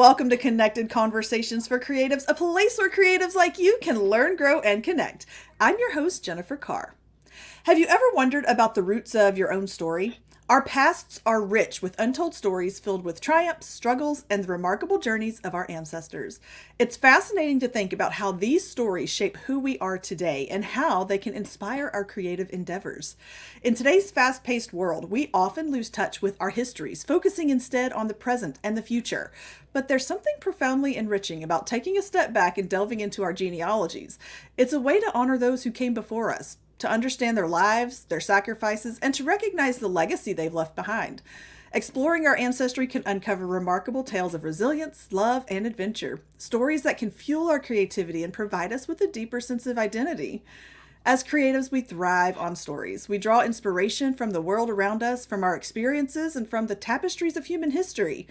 welcome to Connected Conversations for Creatives, a place where creatives like you can learn, grow, and connect. I'm your host, Jennifer Carr. Have you ever wondered about the roots of your own story? Our pasts are rich with untold stories filled with triumphs, struggles, and the remarkable journeys of our ancestors. It's fascinating to think about how these stories shape who we are today and how they can inspire our creative endeavors. In today's fast paced world, we often lose touch with our histories, focusing instead on the present and the future. But there's something profoundly enriching about taking a step back and delving into our genealogies. It's a way to honor those who came before us, to understand their lives, their sacrifices, and to recognize the legacy they've left behind. Exploring our ancestry can uncover remarkable tales of resilience, love, and adventure, stories that can fuel our creativity and provide us with a deeper sense of identity. As creatives, we thrive on stories. We draw inspiration from the world around us, from our experiences, and from the tapestries of human history.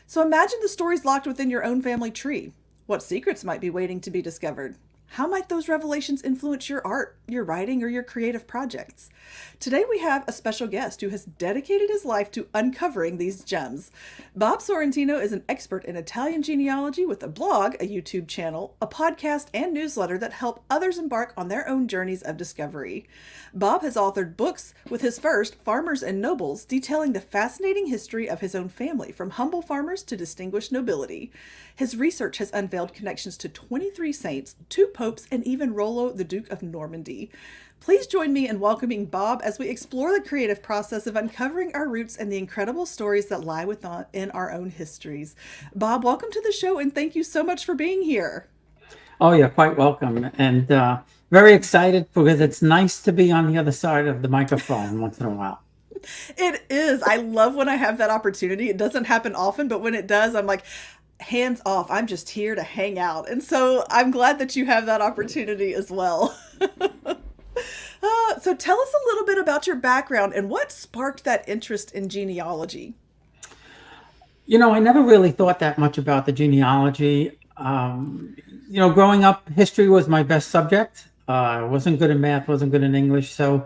So imagine the stories locked within your own family tree. What secrets might be waiting to be discovered? How might those revelations influence your art, your writing, or your creative projects? Today we have a special guest who has dedicated his life to uncovering these gems. Bob Sorrentino is an expert in Italian genealogy with a blog, a YouTube channel, a podcast, and newsletter that help others embark on their own journeys of discovery. Bob has authored books, with his first, Farmers and Nobles, detailing the fascinating history of his own family, from humble farmers to distinguished nobility. His research has unveiled connections to 23 saints, 2 popes, and even Rollo, the Duke of Normandy. Please join me in welcoming Bob as we explore the creative process of uncovering our roots and the incredible stories that lie within our own histories. Bob, welcome to the show, and thank you so much for being here. Oh, you're quite welcome. And very excited because it's nice to be on the other side of the microphone once in a while. It is. I love when I have that opportunity. It doesn't happen often, but when it does, I'm like, hands off. I'm just here to hang out. And so I'm glad that you have that opportunity as well. So tell us a little bit about your background and what sparked that interest in genealogy. I never really thought that much about the genealogy. Growing up, history was my best subject. I wasn't good in math, wasn't good in English. So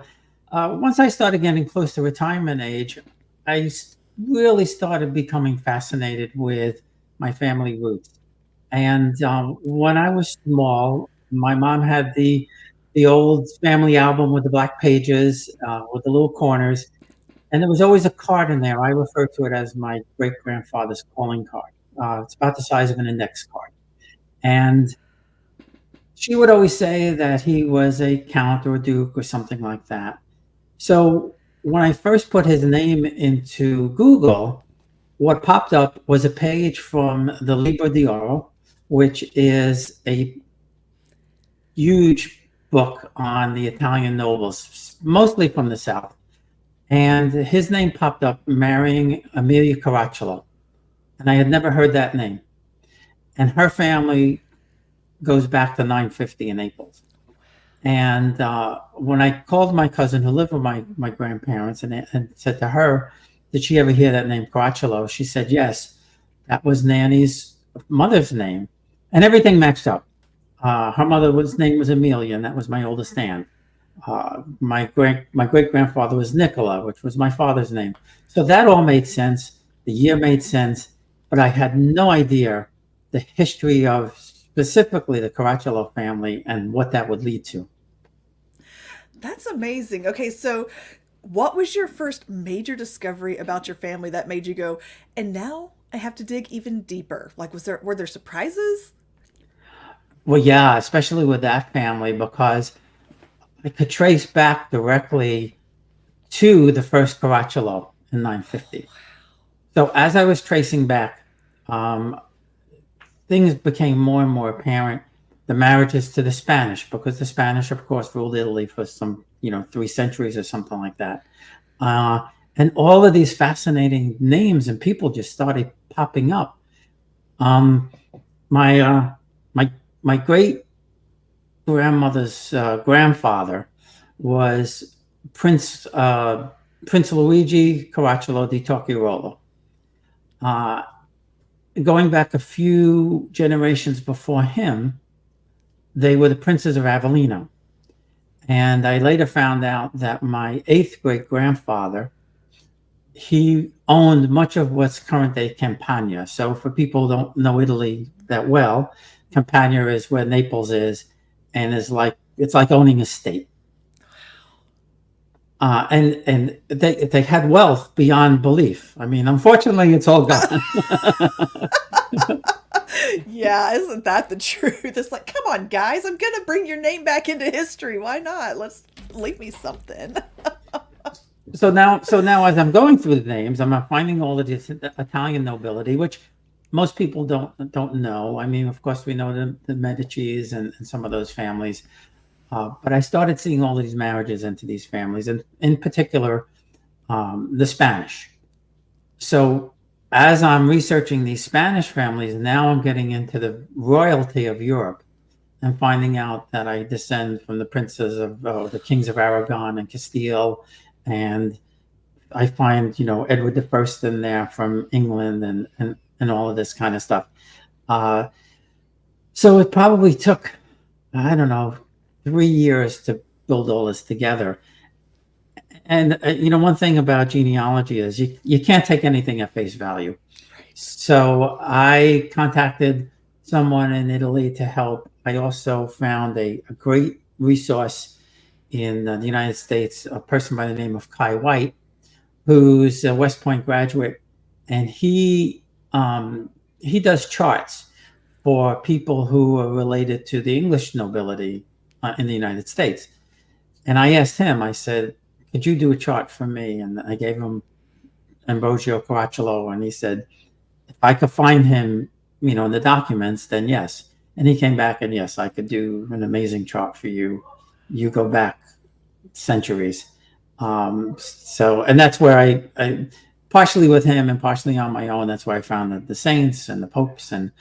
once I started getting close to retirement age, really started becoming fascinated with my family roots. And when I was small, my mom had the old family album with the black pages, with the little corners, and there was always a card in there. I refer to it as my great grandfather's calling card. It's about the size of an index card, and she would always say that he was a count or a duke or something like that. So when I first put his name into Google, what popped up was a page from the Libro di Oro, which is a huge book on the Italian nobles, mostly from the South. And his name popped up marrying Amelia Caracciolo. And I had never heard that name. And her family goes back to 950 in Naples. And when I called my cousin who lived with my grandparents and said to her, did she ever hear that name Caracciolo? She said, yes, that was Nanny's mother's name. And everything matched up. Her mother's name was Amelia, and that was my oldest aunt. My great grandfather was Nicola, which was my father's name. So that all made sense. The year made sense, but I had no idea the history of specifically the Caracciolo family and what that would lead to. That's amazing. Okay, so what was your first major discovery about your family that made you go, and now I have to dig even deeper? Like, were there surprises? Well, yeah, especially with that family, because I could trace back directly to the first Caracciolo in 950. So as I was tracing back, um, things became more and more apparent. The marriages to the Spanish, because the Spanish, of course, ruled Italy for some, 3 centuries or something like that. Uh, and all of these fascinating names and people just started popping up. Um, my my my great grandmother's grandfather was Prince Prince Luigi Caracciolo di Torquirolo. Uh, Going back a few generations before him, they were the princes of Avellino. And I later found out that my eighth great grandfather, he owned much of what's current day Campania. So for people who don't know Italy that well, Campania is where Naples is, and is like it's like owning a state. And they had wealth beyond belief. I mean, unfortunately, it's all gone. Yeah, isn't that the truth? It's like, come on, guys, I'm gonna bring your name back into history. Why not? Let's leave me something. So now, as I'm going through the names, I'm finding all of this Italian nobility, which most people don't know. I mean, of course, we know the Medici's and some of those families, but I started seeing all of these marriages into these families, and in particular, the Spanish. So as I'm researching these Spanish families, now I'm getting into the royalty of Europe and finding out that I descend from the princes of the kings of Aragon and Castile, and I find Edward the First in there from England, and all of this kind of stuff. Uh, so it probably took, I don't know, 3 years to build all this together. And one thing about genealogy is you can't take anything at face value. Right. So I contacted someone in Italy to help. I also found a great resource in the United States, a person by the name of Kai White, who's a West Point graduate, and he does charts for people who are related to the English nobility in the United States. And I asked him, I said, could you do a chart for me? And I gave him Ambrosio Caracciolo, and he said, if I could find him, in the documents, then yes. And he came back, and yes, I could do an amazing chart for you. You go back centuries. And that's where I partially with him and partially on my own, that's where I found the saints and the popes. And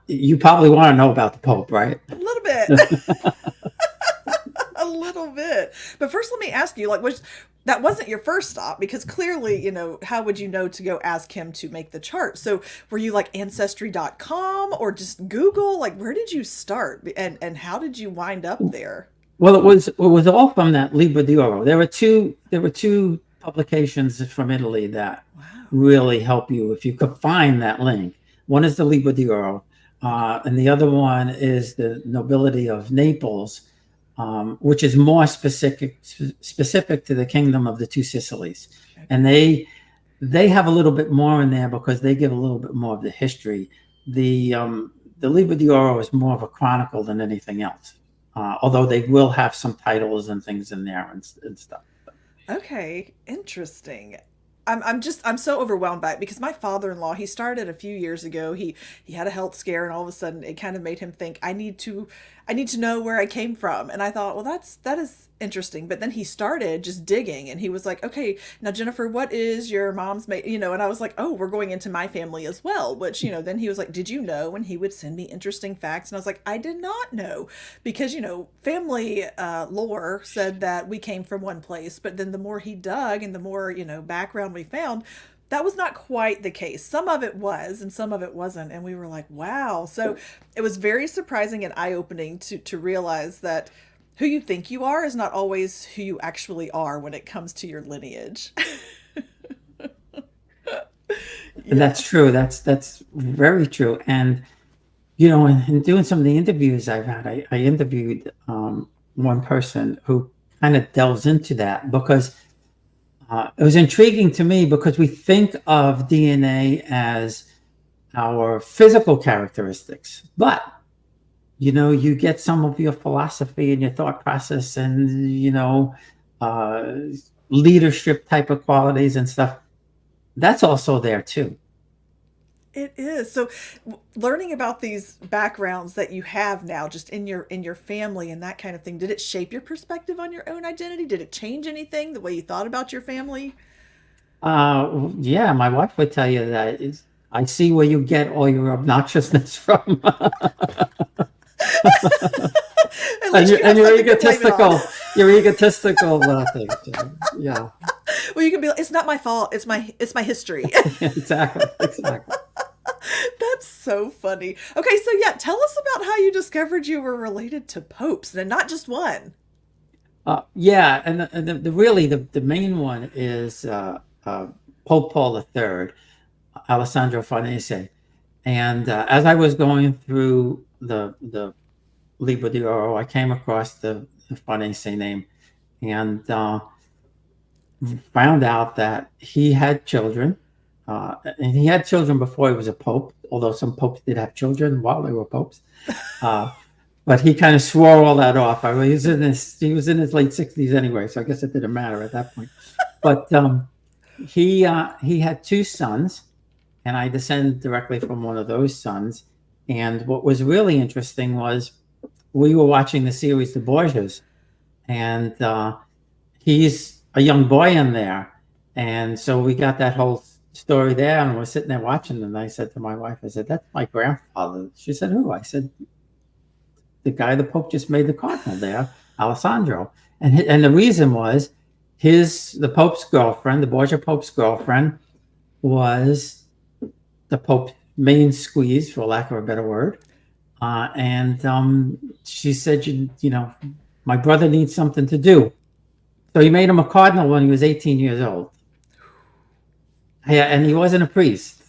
you probably want to know about the Pope, right? A little bit. A little bit. But first, let me ask you, like, that wasn't your first stop, because clearly, how would you know to go ask him to make the chart? So were you like Ancestry.com or just Google? Like, where did you start, and how did you wind up there? Well, it was all from that Libra d'Oro. There were two publications from Italy that Wow. really help you if you could find that link. One is the Libra d'Oro, and the other one is the Nobility of Naples, which is more specific to the Kingdom of the Two Sicilies, Okay. and they have a little bit more in there because they give a little bit more of the history. The Libra d'Oro is more of a chronicle than anything else. Although they will have some titles and things in there and stuff. Okay, interesting. I'm so overwhelmed by it, because my father-in-law, he started a few years ago. He had a health scare, and all of a sudden it kind of made him think, I need to know where I came from. And I thought, well, that is interesting. But then he started just digging, and he was like, okay, now Jennifer, what is your mom's and I was like, oh, we're going into my family as well, which, then he was like, did you know? And he would send me interesting facts, and I was like, I did not know, because family lore said that we came from one place, but then the more he dug and the more background we found, that was not quite the case. Some of it was, and some of it wasn't. And we were like, wow. So it was very surprising and eye opening to realize that who you think you are is not always who you actually are when it comes to your lineage. And Yeah. that's true. That's very true. And in doing some of the interviews I've had, I interviewed one person who kind of delves into that, because it was intriguing to me, because we think of DNA as our physical characteristics, but you get some of your philosophy and your thought process and uh, leadership type of qualities and stuff. That's also there too. It is. So learning about these backgrounds that you have now, just in your family and that kind of thing, did it shape your perspective on your own identity? Did it change anything, the way you thought about your family? Yeah, my wife would tell you that I see where you get all your obnoxiousness from. At and least your you and have your something to blame it on. egotistical things. Yeah, Well, you can be like, it's not my fault. It's my history. exactly. That's so funny. Okay, so yeah, tell us about how you discovered you were related to popes, and not just one. Yeah, and the really the main one is Pope Paul III, Alessandro Farnese. And as I was going through the Libro di Oro, I came across the Farnese name and found out that he had children. And he had children before he was a pope, although some popes did have children while they were popes. Uh, but he kind of swore all that off. I mean, he was in his late 60s anyway, so I guess it didn't matter at that point. But he had two sons, and I descend directly from one of those sons. And what was really interesting was we were watching the series The Borgias, and he's a young boy in there, and so we got that whole story there, and we're sitting there watching. And I said to my wife, I said, "That's my grandfather." She said, "Who?" I said, "The guy the Pope just made the cardinal there, Alessandro." And the reason was the Pope's girlfriend, the Borgia Pope's girlfriend, was the Pope's main squeeze, for lack of a better word. And she said, my brother needs something to do. So he made him a cardinal when he was 18 years old. Yeah, and he wasn't a priest.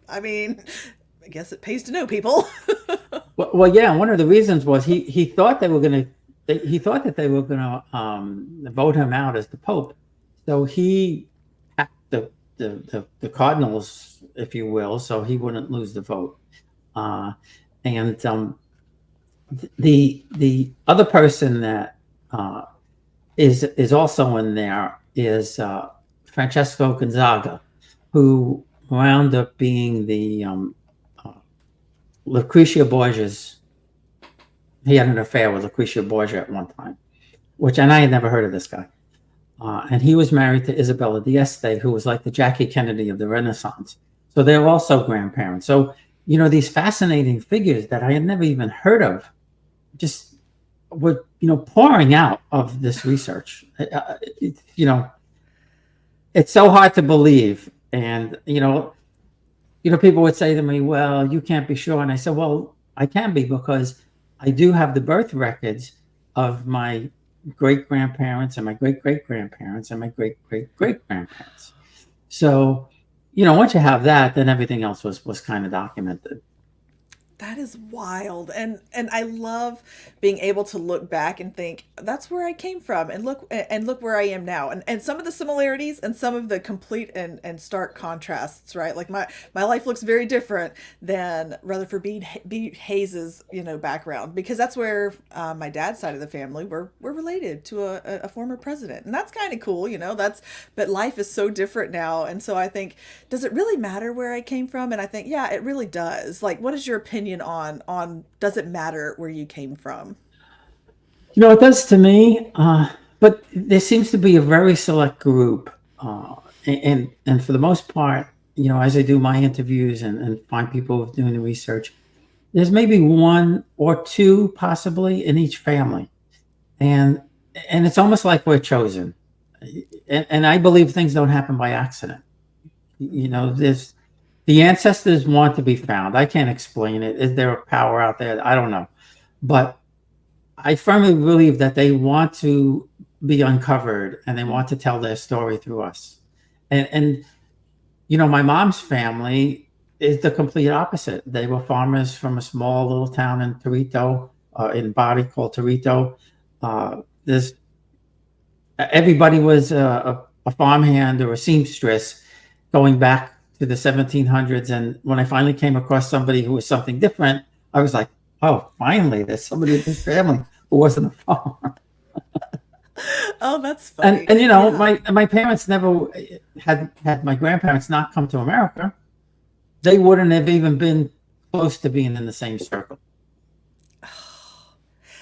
I mean, I guess it pays to know people. Well, yeah. One of the reasons was he thought he thought that they were gonna vote him out as the pope. So he hacked the cardinals, if you will, so he wouldn't lose the vote. Uh, and the other person that uh, is also in there is Francesco Gonzaga, who wound up being the uh, Lucretia Borgia's. He had an affair with Lucretia Borgia at one time, and I had never heard of this guy. And he was married to Isabella d'Este, who was like the Jackie Kennedy of the Renaissance. So they're also grandparents. So, these fascinating figures that I had never even heard of just were, pouring out of this research. It's so hard to believe. And, people would say to me, well, you can't be sure. And I said, well, I can be, because I do have the birth records of my great grandparents and my great great grandparents and my great great great grandparents. So, once you have that, then everything else was kind of documented. That is wild. And I love being able to look back and think that's where I came from, and look where I am now. And some of the similarities and some of the complete and stark contrasts, right? Like my life looks very different than Rutherford B. Hayes's, background, because that's where my dad's side of the family we're related to a former president. And that's kind of cool, that's but life is so different now. And so I think, does it really matter where I came from? And I think, yeah, it really does. Like, what is your opinion on does it matter where you came from? It does to me, but there seems to be a very select group, and for the most part, as I do my interviews and find people doing the research, there's maybe one or two possibly in each family, and and it's almost like we're chosen, and I believe things don't happen by accident. There's the ancestors want to be found. I can't explain it. Is there a power out there? I don't know, but I firmly believe that they want to be uncovered and they want to tell their story through us. And my mom's family is the complete opposite. They were farmers from a small little town in Torito, in Bari called Torito. There's Everybody was a farmhand or a seamstress going back to the 1700s. And when I finally came across somebody who was something different, I was like, oh, finally, there's somebody in this family who wasn't a farmer. Oh, that's And funny. and Yeah. my parents never had my grandparents not come to America, they wouldn't have even been close to being in the same circle.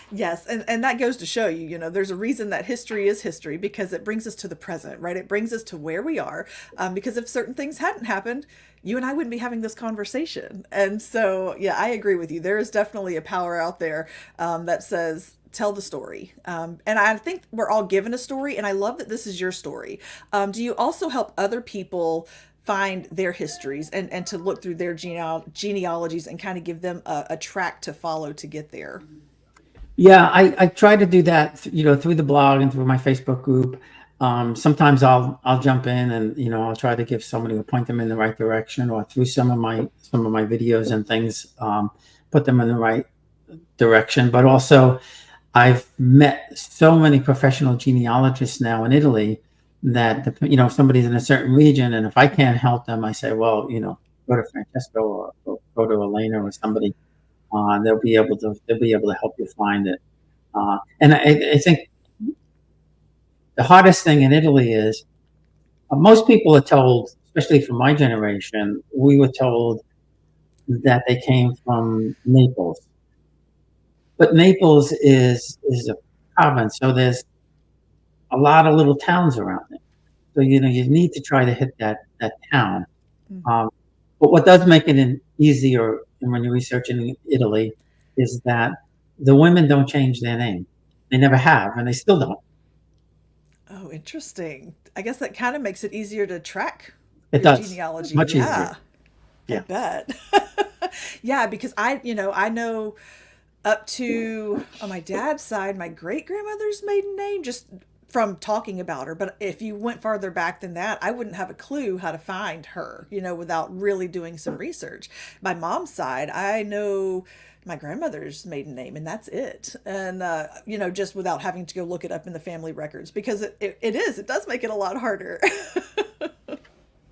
Yes, and that goes to show you, there's a reason that history is history, because it brings us to the present, right? It brings us to where we are. Because if certain things hadn't happened, you and I wouldn't be having this conversation. And so, yeah, I agree with you. There is definitely a power out there that says, tell the story. And I think we're all given a story, and I love that this is your story. Do you also help other people find their histories and to look through their genealogies and kind of give them a track to follow to get there? Yeah, I try to do that, through the blog and through my Facebook group. Sometimes I'll jump in and I'll try to give somebody or point them in the right direction, or through some of my videos and things, put them in the right direction. But also, I've met so many professional genealogists now in Italy that if somebody's in a certain region, and if I can't help them, I say, well, go to Francesco, or go to Elena or somebody. They'll be able to help you find it. And I think the hardest thing in Italy is, most people are told, especially from my generation, we were told that they came from Naples, but Naples is a province, so there's a lot of little towns around it. So you need to try to hit that town. Mm. Um, but what does make it easier when you're researching Italy is that the women don't change their name. They never have, and they still don't. Oh, interesting. I guess that kind of makes it easier to track It your does. genealogy. Much easier. Yeah, I Yeah. bet. Yeah, because I know up to on my dad's side, my great grandmother's maiden name, just from talking about her. But if you went farther back than that, I wouldn't have a clue how to find her, without really doing some research. My mom's side, I know my grandmother's maiden name, and that's it. And, just without having to go look it up in the family records, because it does make it a lot harder.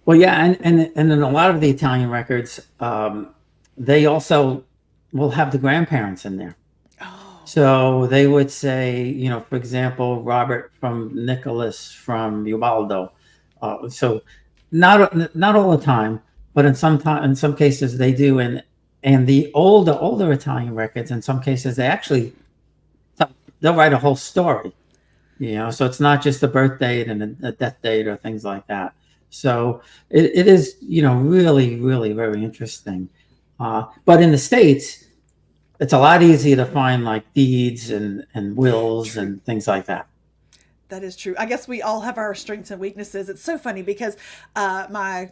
Well, yeah, and in a lot of the Italian records, they also will have the grandparents in there. Oh, So they would say, for example, Robert from Nicholas from Ubaldo. So not all the time, but in some cases they do. And the older Italian records, in some cases, they'll write a whole story. So it's not just a birth date and a death date or things like that. So it is, really, really very interesting. But in the States, it's a lot easier to find like deeds and wills true. and things like that. That is true. I guess we all have our strengths and weaknesses. It's so funny because my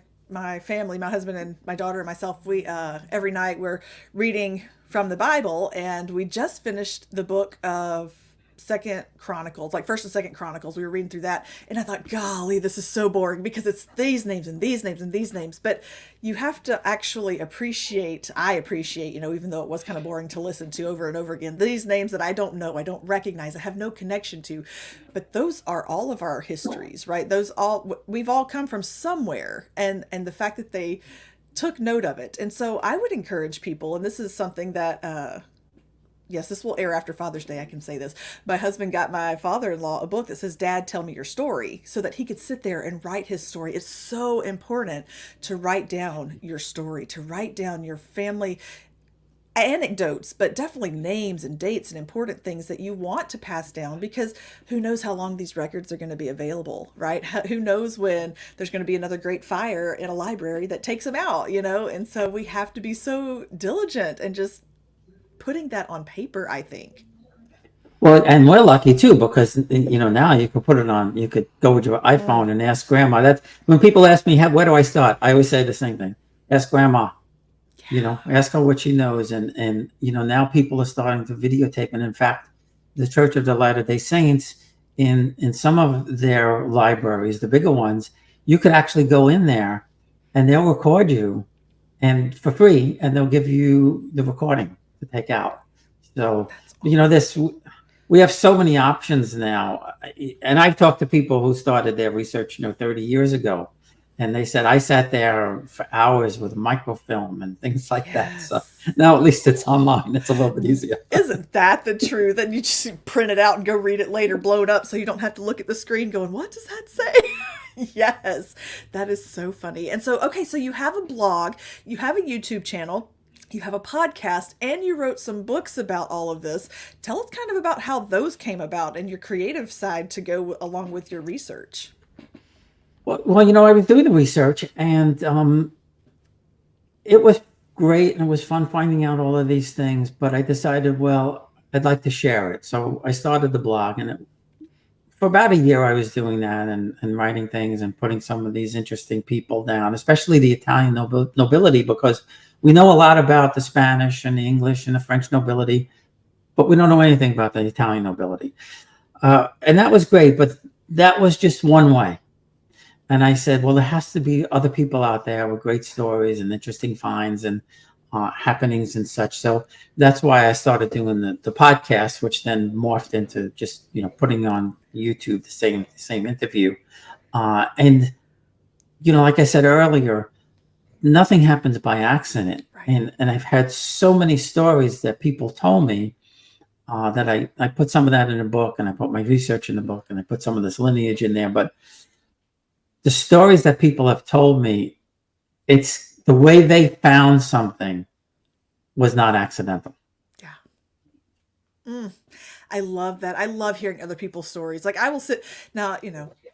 family, my husband and my daughter and myself, we every night we're reading from the Bible, and we just finished the book of Second Chronicles, like First and Second Chronicles. We were reading through that, and I thought, golly, this is so boring because it's these names and these names and these names. But you have to actually appreciate. I appreciate, even though it was kind of boring to listen to over and over again, these names that I don't know, I don't recognize, I have no connection to. But those are all of our histories, right? Those all we've all come from somewhere, and the fact that they took note of it. And so I would encourage people, and this is something that yes, this will air after Father's Day. I can say this. My husband got my father in law a book that says, Dad, tell me your story, so that he could sit there and write his story. It's so important to write down your story, to write down your family anecdotes, but definitely names and dates and important things that you want to pass down, because who knows how long these records are going to be available, right? Who knows when there's going to be another great fire in a library that takes them out. And so we have to be so diligent and just putting that on paper, I think. Well, and we're lucky too, because now you could put it on. You could go with your iPhone and ask grandma. That's when people ask me, where do I start? I always say the same thing: ask grandma. Ask her what she knows. And now people are starting to videotape. And in fact, the Church of the Latter-day Saints, in some of their libraries, the bigger ones, you could actually go in there and they'll record you and for free, and they'll give you the recording to take out. So, That's this, we have so many options now. And I've talked to people who started their research, 30 years ago. And they said, I sat there for hours with microfilm and things like that. So yes. now at least it's online. It's a little bit easier. Isn't that the truth? And you just print it out and go read it later, blow it up, so you don't have to look at the screen going, what does that say? Yes, that is so funny. And so, okay, so you have a blog, you have a YouTube channel, you have a podcast, and you wrote some books about all of this. Tell us kind of about how those came about and your creative side to go along with your research. Well, I was doing the research, and it was great, and it was fun finding out all of these things. But I decided, well, I'd like to share it. So I started the blog, and for about a year, I was doing that and writing things and putting some of these interesting people down, especially the Italian nobility, because we know a lot about the Spanish and the English and the French nobility, but we don't know anything about the Italian nobility. And that was great, but that was just one way. And I said, well, there has to be other people out there with great stories and interesting finds and happenings and such. So that's why I started doing the podcast, which then morphed into just putting on YouTube the same interview. And like I said earlier, nothing happens by accident. Right. And I've had so many stories that people told me that I put some of that in a book, and I put my research in the book, and I put some of this lineage in there. But the stories that people have told me, it's the way they found something was not accidental. Yeah. Mm. I love that. I love hearing other people's stories. Like I will sit now,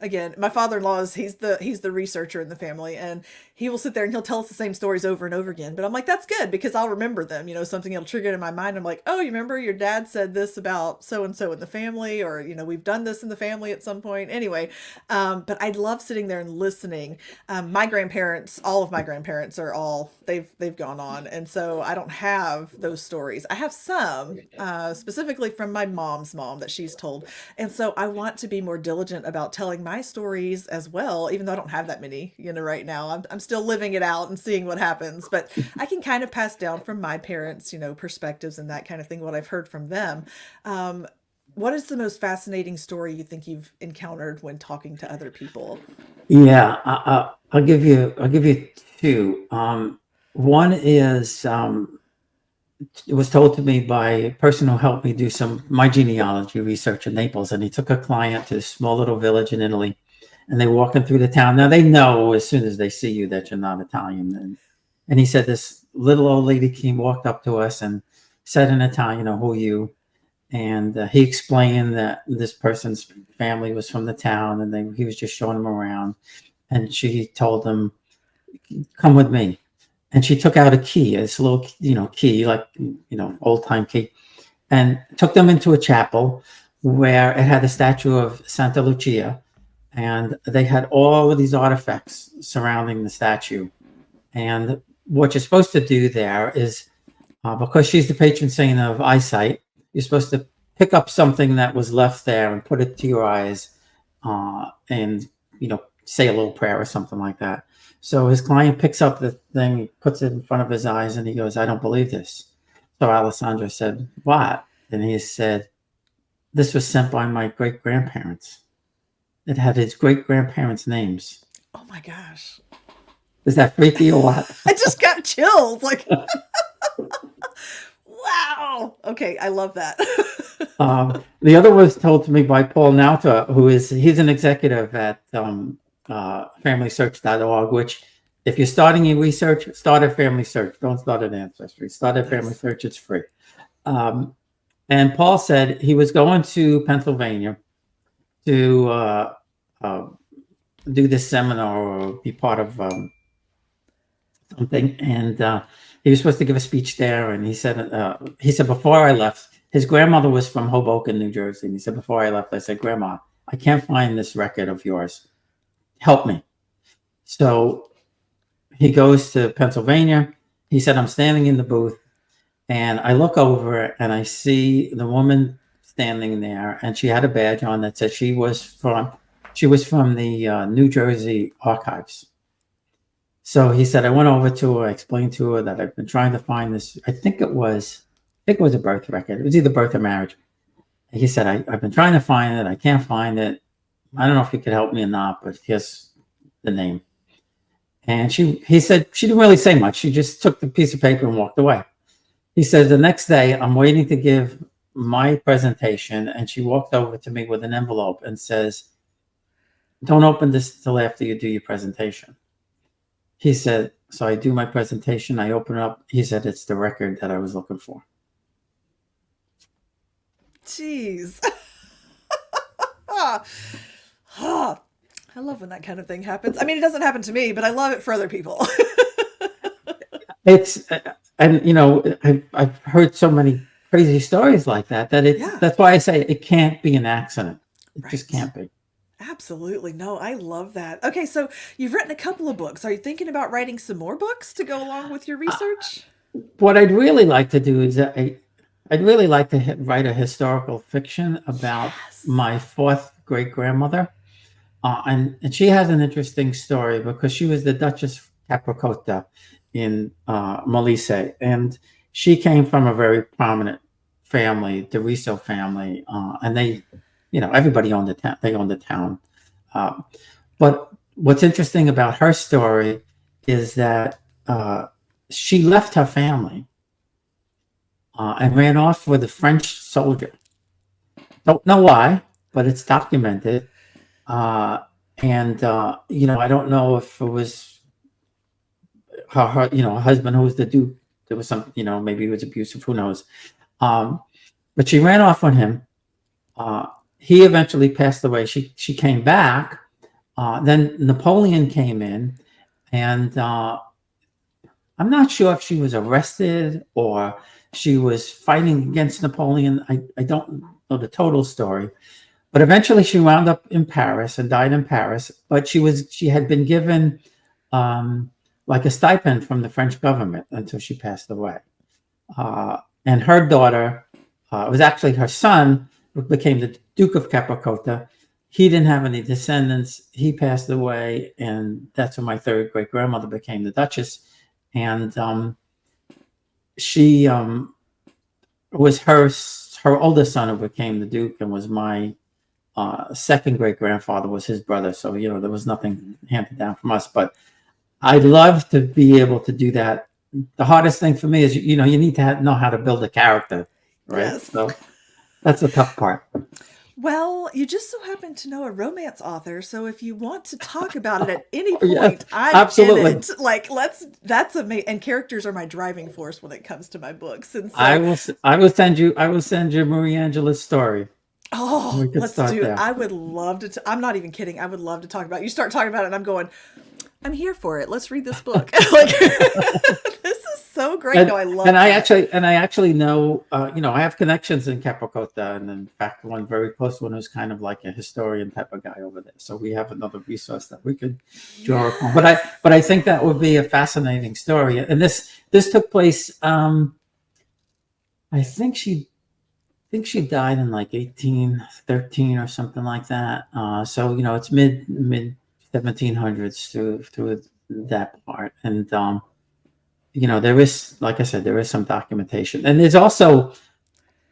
again, my father-in-law he's the researcher in the family, and he will sit there and he'll tell us the same stories over and over again. But I'm like, that's good because I'll remember them. Something will trigger it in my mind. I'm like, oh, you remember your dad said this about so and so in the family, or we've done this in the family at some point. Anyway, but I love sitting there and listening. My grandparents, all of my grandparents are all they've gone on, and so I don't have those stories. I have some, specifically from my mom's mom that she's told, and so I want to be more diligent about telling my stories as well. Even though I don't have that many, right now, I'm still living it out and seeing what happens. But I can kind of pass down from my parents, perspectives and that kind of thing, what I've heard from them. What is the most fascinating story you think you've encountered when talking to other people? Yeah, I'll give you two. One is it was told to me by a person who helped me do some my genealogy research in Naples, and he took a client to a small little village in Italy, and they walking through the town. Now they know as soon as they see you that you're not Italian, and he said this little old lady walked up to us and said in Italian, "Who are you?" And he explained that this person's family was from the town, and he was just showing them around. And she told him, "Come with me." And she took out a key, this little, key, like, old time key, and took them into a chapel where it had a statue of Santa Lucia. And they had all of these artifacts surrounding the statue. And what you're supposed to do there is, because she's the patron saint of eyesight, you're supposed to pick up something that was left there and put it to your eyes, and say a little prayer or something like that. So his client picks up the thing, he puts it in front of his eyes, and he goes, "I don't believe this." So Alessandro said, "What?" And he said, "This was sent by my great grandparents. It had his great grandparents' names." Oh my gosh. Is that freaky or what? I just got chills. Like, wow. Okay, I love that. The other was told to me by Paul Nauta, he's an executive at FamilySearch.org, which if you're starting your research, start at Family Search. Don't start at Ancestry. Start at Family Nice. Search. It's free. And Paul said he was going to Pennsylvania to do this seminar or be part of something, and he was supposed to give a speech there. And he said before I left, his grandmother was from Hoboken, New Jersey, and he said before I left, I said, "Grandma, I can't find this record of yours. Help me." So he goes to Pennsylvania. He said, "I'm standing in the booth, and I look over and I see the woman standing there, and she had a badge on that said she was from the New Jersey archives." So he said, I went over to her, I explained to her that I've been trying to find this. I think it was a birth record. It was either birth or marriage. He said, I've been trying to find it. I can't find it. I don't know if you could help me or not, but here's the name. And he said she didn't really say much. She just took the piece of paper and walked away. He said, the next day, I'm waiting to give my presentation, and she walked over to me with an envelope and says, "Don't open this till after you do your presentation." He said, so I do my presentation, I open it up. He said, it's the record that I was looking for. Jeez. I love when that kind of thing happens. I mean, it doesn't happen to me, but I love it for other people. It's, and I've heard so many crazy stories like that, Yeah, that's why I say it can't be an accident. It just right. can't be. Absolutely. No, I love that. Okay, so you've written a couple of books. Are you thinking about writing some more books to go along with your research? What I'd really like to do is I'd really like to write a historical fiction about Yes. my fourth great grandmother. And she has an interesting story because she was the Duchess Capricota in Molise, and she came from a very prominent family, the Riso family, and they, everybody owned the town. They owned the town. Uh, but what's interesting about her story is that she left her family and ran off with a French soldier. Don't know why, but it's documented. Uh, and I don't know if it was her husband who was the Duke. There was some, maybe he was abusive. Who knows? Um, but she ran off on him. Uh, he eventually passed away. She came back. Then Napoleon came in, and I'm not sure if she was arrested or she was fighting against Napoleon. I don't know the total story. But eventually she wound up in Paris and died in Paris. But she had been given like a stipend from the French government until she passed away. And her daughter, it was actually her son, who became the Duke of Capricota. He didn't have any descendants. He passed away, and that's when my third great grandmother became the Duchess. And she was her oldest son who became the Duke, and was my second great grandfather was his brother. So there was nothing handed down from us. But I'd love to be able to do that. The hardest thing for me is you need to know how to build a character, right? Yes. So that's the tough part. Well, you just so happen to know a romance author, so if you want to talk about it at any Yes, point, I'm in absolutely. it. Like, that's amazing. And characters are my driving force when it comes to my books. And I so, will. I will send you. I will send you Marie Angela's story. oh, We could let's start do it. there. I would love to. I'm not even kidding. I would love to talk about it. You start talking about it, and I'm going, I'm here for it. Let's read this book. Like, this is so great. No, And I love and that. I actually know, I have connections in Capricota, and in fact, one very close one who's kind of like a historian type of guy over there. So we have another resource that we could draw upon. But I Yes. but I think that would be a fascinating story. And this took place. I think she died in like 1813 or something like that. So it's mid 1700s through that part. And there is, like I said, there is some documentation, and there's also,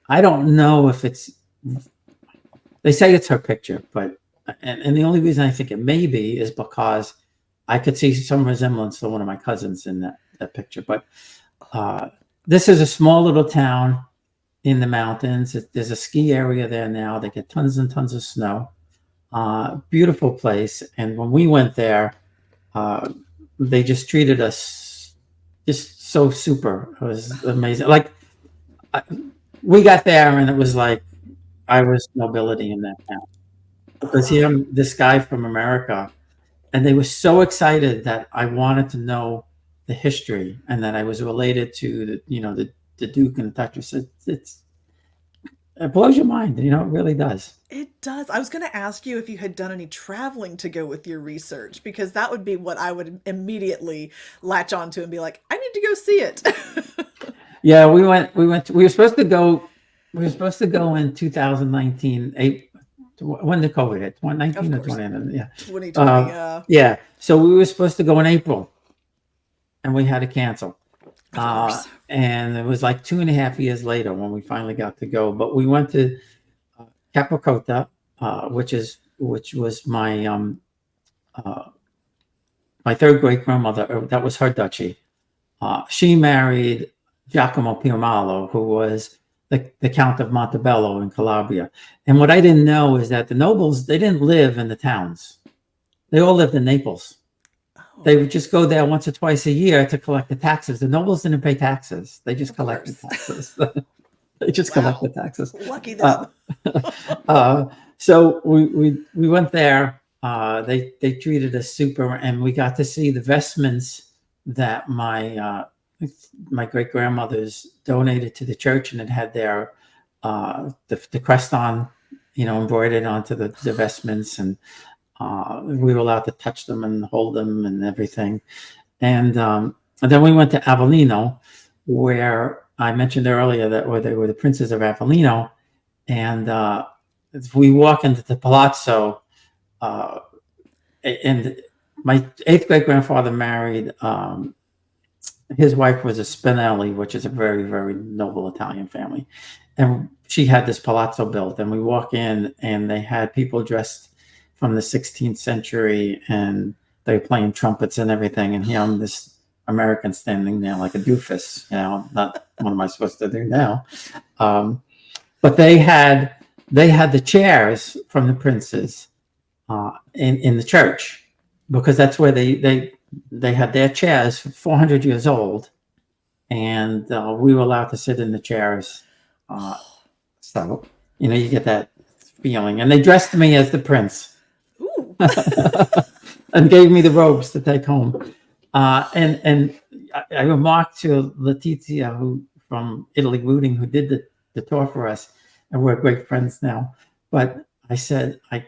I don't know if it's, they say it's her picture, but and the only reason I think it may be is because I could see some resemblance to one of my cousins in that picture. But uh, this is a small little town in the mountains. There's a ski area there now. They get tons and tons of snow. Beautiful place. And when we went there, uh, they just treated us just so super. It was amazing. Like I, we got there, and it was like I was nobility in that town because Oh, here this guy from America, and they were so excited that I wanted to know the history and that I was related to the Duke and the Duchess. It blows your mind. It really does. it does. I was going to ask you if you had done any traveling to go with your research, because that would be what I would immediately latch onto and be like, I need to go see it. Yeah, we were supposed to go. We were supposed to go in 2019. When did COVID hit? Of 2019 or course, 20? Yeah. 2020. Yeah. So we were supposed to go in April, and we had to cancel. Of course. And it was like 2.5 years later when we finally got to go. But we went to Capricota, which was uh, my third great grandmother. That was her duchy. She married Giacomo Piumalo, who was the Count of Montebello in Calabria. And what I didn't know is that the nobles, they didn't live in the towns. They all lived in Naples. Oh, They would just go there once or twice a year to collect the taxes. The nobles didn't pay taxes. They just of collected course. taxes. They just Wow. collected taxes. Lucky Uh, them. so we went there. They treated us super, and we got to see the vestments that my great grandmothers donated to the church, and it had their the crest on, embroidered onto the vestments, and we were allowed to touch them and hold them and everything. And then we went to Avellino, where I mentioned earlier that where they were the princes of Avellino, and if we walk into the palazzo, uh, and my eighth great grandfather married. His wife was a Spinelli, which is a very, very noble Italian family. And she had this palazzo built, and we walk in, and they had people dressed from the 16th century, and they were playing trumpets and everything. And here I'm this American standing there like a doofus, not what am I supposed to do now? But they had the chairs from the princes in the church, because that's where they had their chairs 400 years old, and we were allowed to sit in the chairs. So you get that feeling, and they dressed me as the prince. Ooh. And gave me the robes to take home. And I remarked to Letizia, who from Italy Rooting, who did the tour for us, and we're great friends now. But I said, I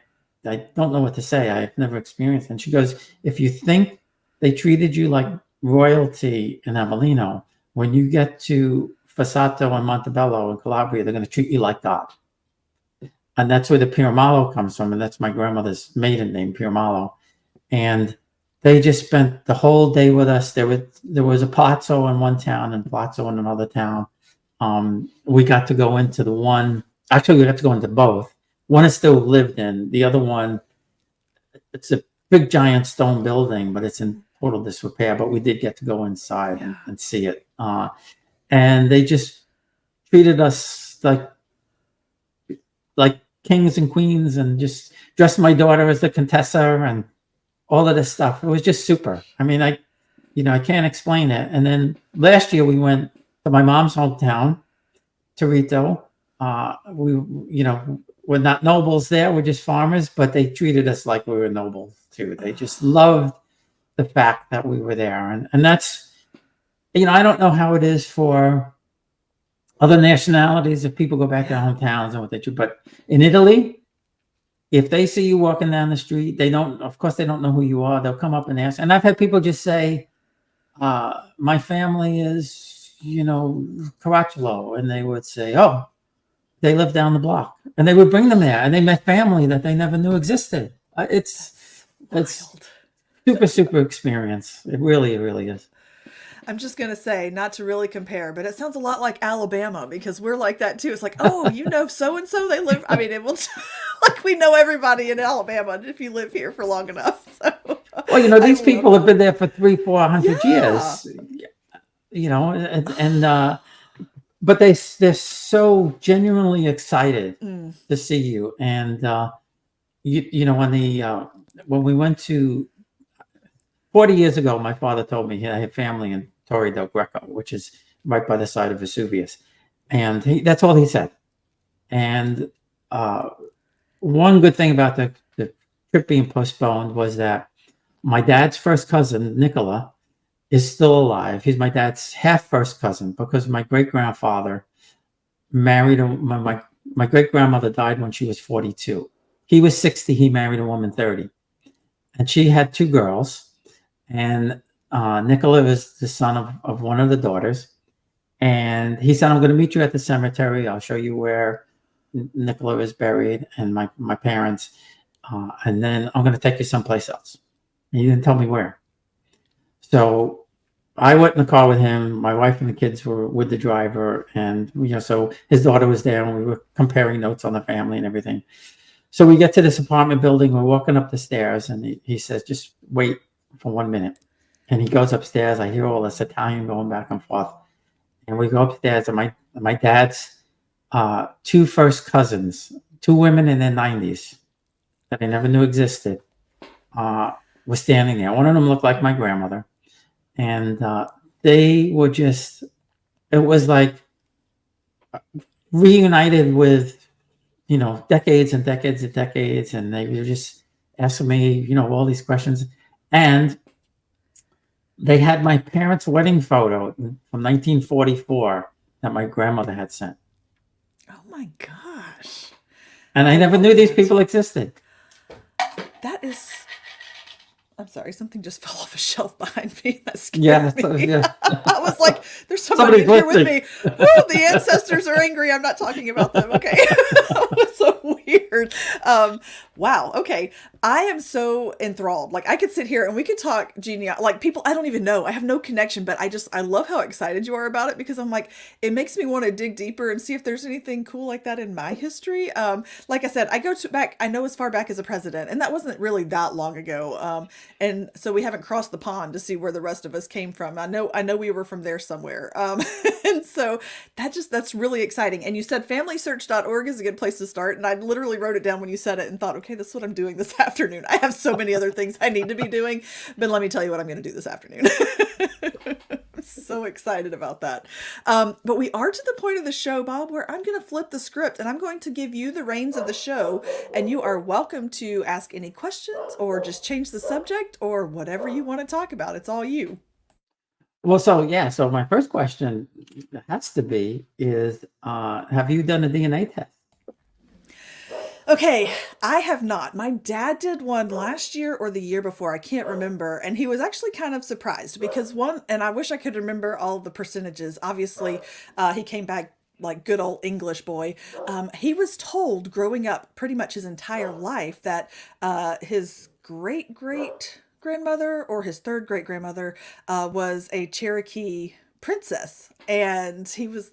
don't know what to say. I've never experienced it. And she goes, if you think they treated you like royalty in Avellino, when you get to Fossato and Montebello in Calabria, they're going to treat you like God. And that's where the Piramalo comes from. And that's my grandmother's maiden name, Piramalo. And they just spent the whole day with us. There was a palazzo in one town and palazzo in another town. We got to go into the one. Actually, we got to go into both. One is still lived in. The other one, it's a big giant stone building, but it's in total disrepair. But we did get to go inside and see it. And they just treated us like kings and queens, and just dressed my daughter as the Contessa and all of this stuff. It was just super. I mean, I can't explain it. And then last year we went to my mom's hometown, Torito. We're not nobles there. We're just farmers, but they treated us like we were nobles too. They just loved the fact that we were there. And that's, I don't know how it is for other nationalities, if people go back to their hometowns and what they do, but in Italy, if they see you walking down the street, of course, they don't know who you are. They'll come up and ask. And I've had people just say, my family is, Caracciolo. And they would say, oh, they live down the block. And they would bring them there. And they met family that they never knew existed. It's super, super experience. It really is. I'm just going to say, not to really compare, but it sounds a lot like Alabama, because we're like that too. It's like, oh, so-and-so, they live. I mean, it will, like we know everybody in Alabama if you live here for long enough. So, well, these people have been there for 300-400 years, but they're so genuinely excited to see you. And, when we went to 40 years ago, my father told me I had family in Torre del Greco, which is right by the side of Vesuvius. And that's all he said. And one good thing about the trip being postponed was that my dad's first cousin, Nicola, is still alive. He's my dad's half first cousin, because my great-grandfather married my great-grandmother died when she was 42. He was 60. He married a woman 30. And she had two girls. And Nicola was the son of one of the daughters. And he said, I'm going to meet you at the cemetery. I'll show you where Nicola is buried and my parents. And then I'm going to take you someplace else. And he didn't tell me where. So I went in the car with him. My wife and the kids were with the driver. And, so his daughter was there, and we were comparing notes on the family and everything. So we get to this apartment building. We're walking up the stairs, and he says, just wait for 1 minute. And he goes upstairs. I hear all this Italian going back and forth. And we go upstairs, and my dad's two first cousins, two women in their 90s that I never knew existed, were standing there. One of them looked like my grandmother. And they were just, it was like reunited with, decades and decades and decades. And they were just asking me, all these questions. And they had my parents' wedding photo from 1944 that my grandmother had sent. Oh my gosh. And I never knew these people existed. That is, I'm sorry, something just fell off a shelf behind me. That Yeah, scared so, me. yeah. I was like, there's somebody Somebody's in here with listening. me. Woo, the ancestors are angry. I'm not talking about them. Okay. That was so weird. Um, wow. Okay. I am so enthralled. Like I could sit here and we could talk like people I don't even know. I have no connection, but I love how excited you are about it because I'm like, it makes me want to dig deeper and see if there's anything cool like that in my history. Like I said, I go to back, I know as far back as a president, and that wasn't really that long ago. And so we haven't crossed the pond to see where the rest of us came from. I know we were from there somewhere. And so that's really exciting. And you said familysearch.org is a good place to start. And I literally wrote it down when you said it and thought, okay, this is what I'm doing this afternoon. I have so many other things I need to be doing, but let me tell you what I'm going to do this afternoon. I'm so excited about that. But we are to the point of the show, Bob, where I'm going to flip the script and I'm going to give you the reins of the show. And you are welcome to ask any questions or just change the subject or whatever you want to talk about. It's all you. Well, so yeah, so my first question has to be is, have you done a DNA test? Okay, I have not. My dad did one last year or the year before. I can't remember. And he was actually kind of surprised because and I wish I could remember all the percentages. Obviously, he came back like good old English boy. He was told growing up pretty much his entire life that his great grandmother or his third great grandmother was a Cherokee princess. And he was,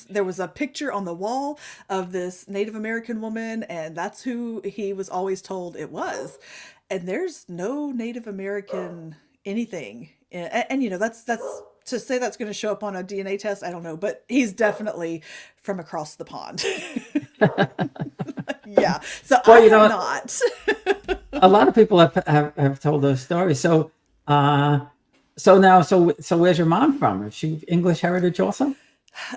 there was a picture on the wall of this Native American woman, and that's who he was always told it was. And there's no Native American anything. And that's to say that's going to show up on a DNA test, I don't know, but he's definitely from across the pond. Yeah. So I Well, have not. a lot of people have told those stories. So, uh, so where's your mom from? Is she English heritage also?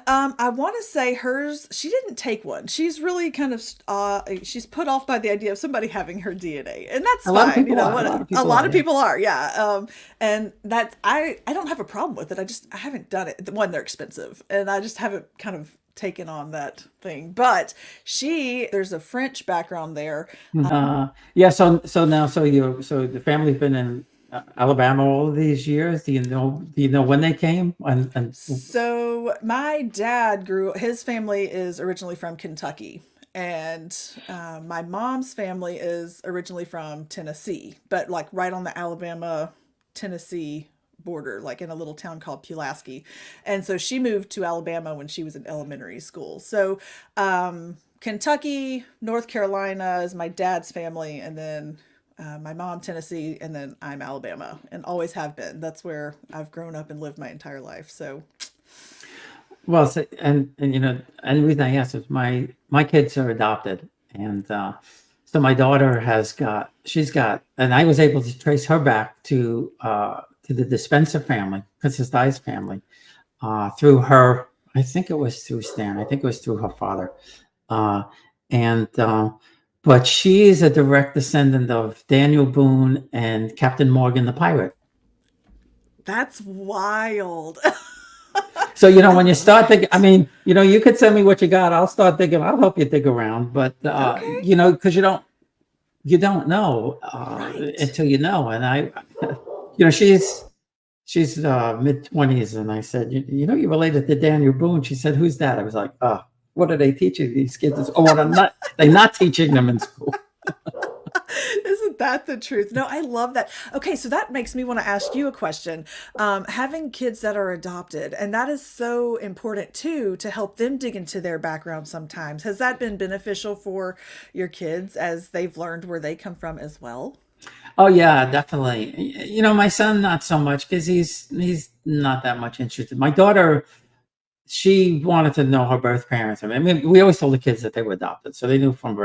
I want to say hers, she didn't take one. She's really kind of, she's put off by the idea of somebody having her DNA, and that's A lot of fine. people are. A lot What of a people lot are. of Yeah. people are, yeah. And I don't have a problem with it. I haven't done it. One, they're expensive, and I just haven't kind of taken on that thing. But there's a French background there. Yeah. So the family's been in Alabama all of these years. Do you know when they came? And So my dad his family is originally from Kentucky. And my mom's family is originally from Tennessee, but like right on the Alabama Tennessee border, like in a little town called Pulaski. And so she moved to Alabama when she was in elementary school. So Kentucky, North Carolina is my dad's family, and then my mom Tennessee, and then I'm Alabama, and always have been. That's where I've grown up and lived my entire life. So well, so, and the reason I asked is my kids are adopted, and so my daughter she's got, and I was able to trace her back to the Dispenser family, Princess Di's family, through her. I think it was through Stan. I think it was through her father, uh, and but she is a direct descendant of Daniel Boone and Captain Morgan the pirate. that's wild. So, I when you love start thinking, I that. mean, you could send me what you got. I'll start thinking. I'll help you dig around, but Okay. because you don't know Right. until you know. And she's mid-20s, and I said, you're related to Daniel Boone. She said, who's that? I was like, oh, what are they teaching these kids? Oh, what they're not teaching them in school. Isn't that the truth? No, I love that. Okay, so that makes me want to ask you a question. Having kids that are adopted, and that is so important too to help them dig into their background sometimes. Has that been beneficial for your kids as they've learned where they come from as well? Oh yeah, definitely. My son not so much because he's not that much interested. My daughter, she wanted to know her birth parents. I mean, we always told the kids that they were adopted, so they knew from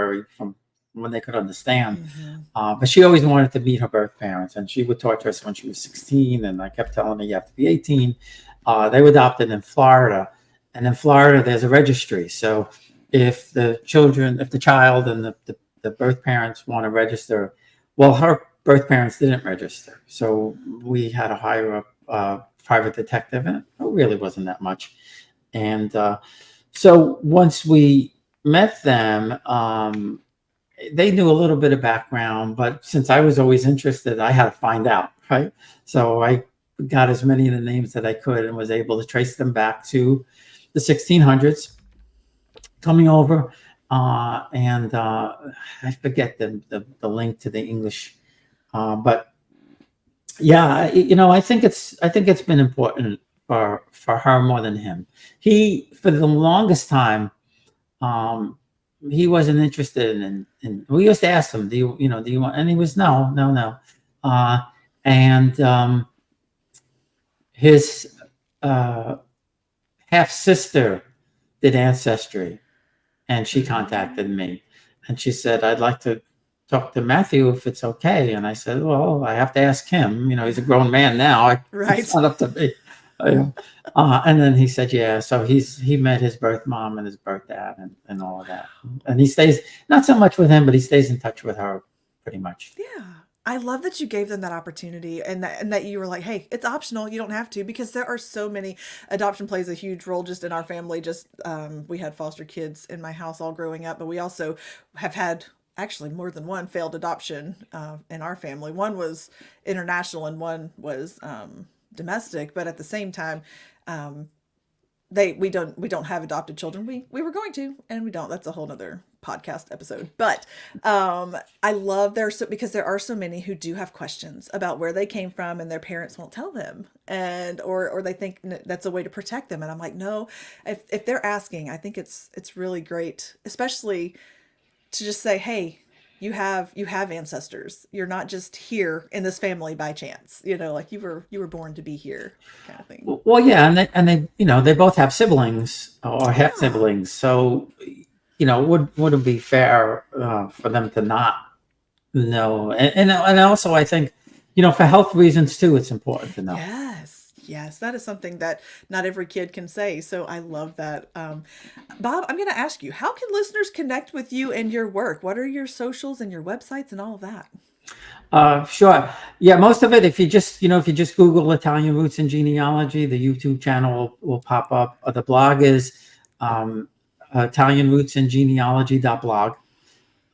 when they could understand. Mm-hmm. But she always wanted to meet her birth parents, and she would talk to us when she was 16. And I kept telling her, "You have to be 18." They were adopted in Florida, and in Florida, there's a registry. So if the child and the birth parents want to register, well, her birth parents didn't register, so we had to hire a private detective, and it really wasn't that much. And so once we met them, they knew a little bit of background, but since I was always interested, I had to find out, right? So I got as many of the names that I could and was able to trace them back to the 1600s coming over. And I forget the link to the English, but yeah, I think it's been important for her more than him. He for the longest time, um, he wasn't interested in. We used to ask him, do you want? And he was no, no, no. Uh, and his uh, half sister did Ancestry, and she contacted me, and she said, "I'd like to talk to Matthew if it's okay." And I said, "Well, I have to ask him. He's a grown man now. It's Right. not up to me." Uh, and then he said, "Yeah." So he met his birth mom and his birth dad and all of that. And he stays not so much with him, but he stays in touch with her pretty much. Yeah. I love that you gave them that opportunity and that you were like, "Hey, it's optional. You don't have to," because there are so many. Adoption plays a huge role just in our family. Just we had foster kids in my house all growing up, but we also have had actually more than one failed adoption in our family. One was international and one was domestic, but at the same time, um, we don't have adopted children. We were going to, and we don't. That's a whole nother podcast episode. But I love because there are so many who do have questions about where they came from and their parents won't tell them, and or they think that's a way to protect them. And I'm like, no, if they're asking, I think it's really great, especially to just say, hey, you have ancestors. You're not just here in this family by chance. Like you were born to be here, kind of thing. Well, yeah, and they both have siblings or half Yeah. siblings, so would it be fair for them to not know? And also, I think for health reasons too, it's important to know. Yes. Yes, that is something that not every kid can say. So I love that. Bob, I'm going to ask you, how can listeners connect with you and your work? What are your socials and your websites and all of that? Sure. Yeah, most of it, if you just Google Italian roots and genealogy, the YouTube channel will pop up. The blog is um, Italian roots and genealogy.blog.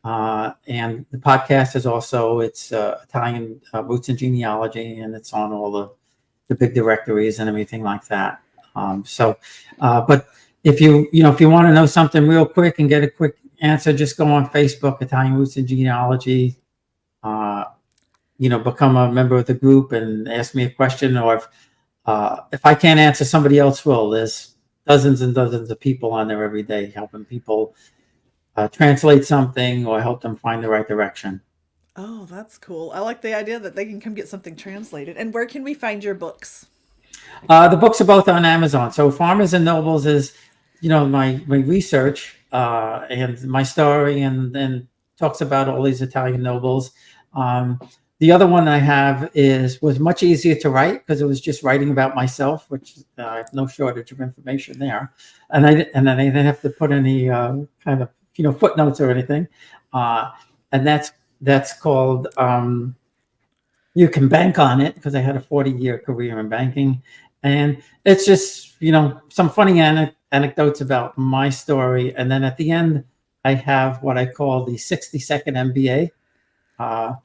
And the podcast is also it's Italian roots and genealogy, and it's on all the big directories and everything like that. But if you want to know something real quick and get a quick answer, just go on Facebook, Italian roots and genealogy. Uh, become a member of the group and ask me a question, or if I can't answer, somebody else will. There's dozens and dozens of people on there every day helping people translate something or help them find the right direction. Oh, that's cool. I like the idea that they can come get something translated. And where can we find your books? The books are both on Amazon. So Farmers and Nobles is, my research and my story, and talks about all these Italian nobles. Um, the other one I have was much easier to write because it was just writing about myself, which I have no shortage of information there, and then I didn't have to put any kind of footnotes or anything, and that's called. You can bank on it because I had a 40-year career in banking. And it's just, some funny anecdotes about my story. And then at the end, I have what I call the 60-second MBA uh,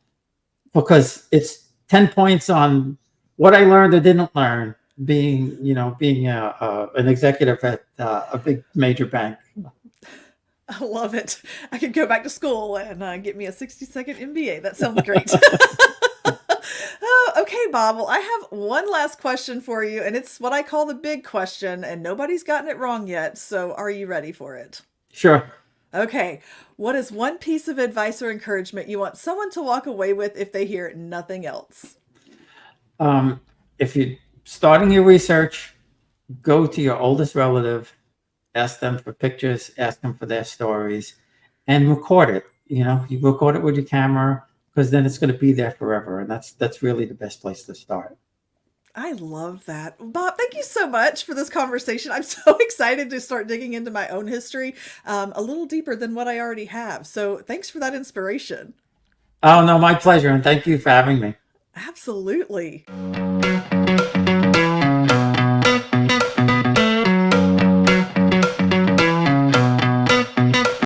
because it's 10 points on what I learned or didn't learn being an executive at a big major bank. I love it. I could go back to school and get me a 60-second MBA. That sounds great. Oh, okay, Bob. Well, I have one last question for you, and it's what I call the big question, and nobody's gotten it wrong yet. So, are you ready for it? Sure. Okay. What is one piece of advice or encouragement you want someone to walk away with if they hear nothing else? If you're starting your research, go to your oldest relative, ask them for pictures, ask them for their stories, and record it. You record it with your camera because then it's going to be there forever, and that's really the best place to start. I love that. Bob, thank you so much for this conversation. I'm so excited to start digging into my own history a little deeper than what I already have. So, thanks for that inspiration. Oh no, my pleasure, and thank you for having me. Absolutely.